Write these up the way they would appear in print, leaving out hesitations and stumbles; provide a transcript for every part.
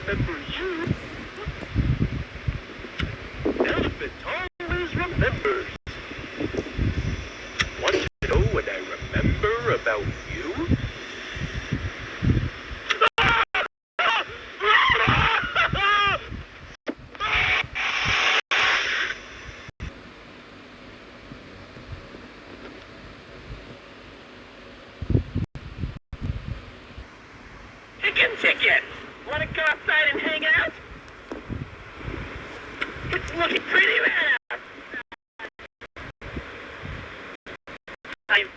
remember you. Elephant always remembers. Want to know what I remember about you? Chicken! Want to go outside and hang out? It's looking pretty bad. I've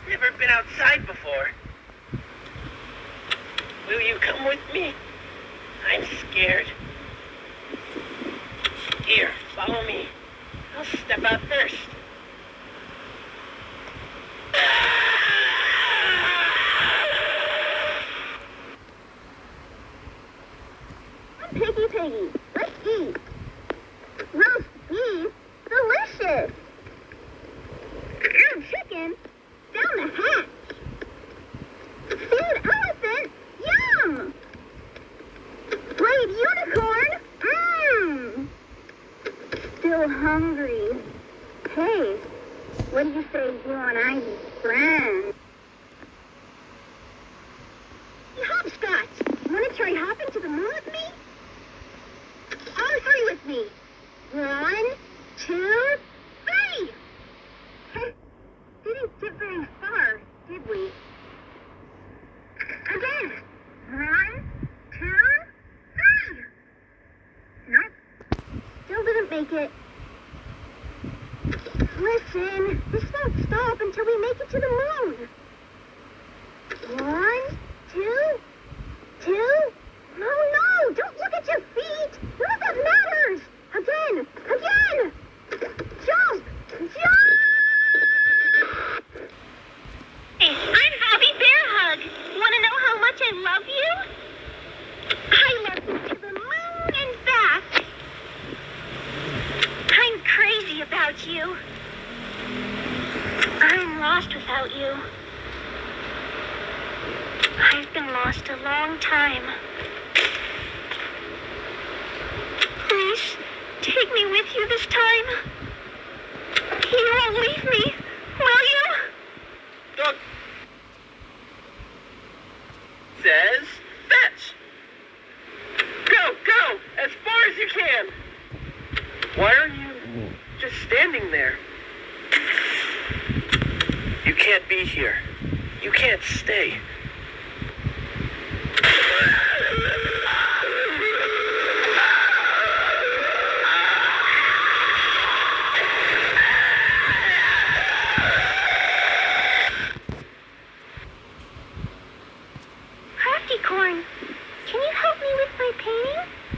never been outside before. Will you come with me? I'm scared. Here, follow me. I'll step out first. Piggy, let's eat. Roast beef, delicious. Grilled chicken, down the hatch. Stewed elephant, yum. Played unicorn, mmm. Still hungry. Hey, what do you say you and I be friends? Hopscotch, you want to try hopping to the moon with me? All three with me. 1, 2, 3. Didn't get very far, did we? Again. 1, 2, 3. Nope. Still didn't make it. Listen, this won't stop until we make it to the moon. 1, 2, 2. No, don't look at your feet. None of that matters. Again. Jump. Hey, I'm Happy Bear Hug. Want to know how much I love you? I love you to the moon and back. I'm crazy about you. I'm lost without you. I've been lost a long time. Please, take me with you this time. You won't leave me, will you? Dog says fetch. Go, as far as you can. Why are you just standing there? You can't be here. You can't stay. Corn, can you help me with my painting?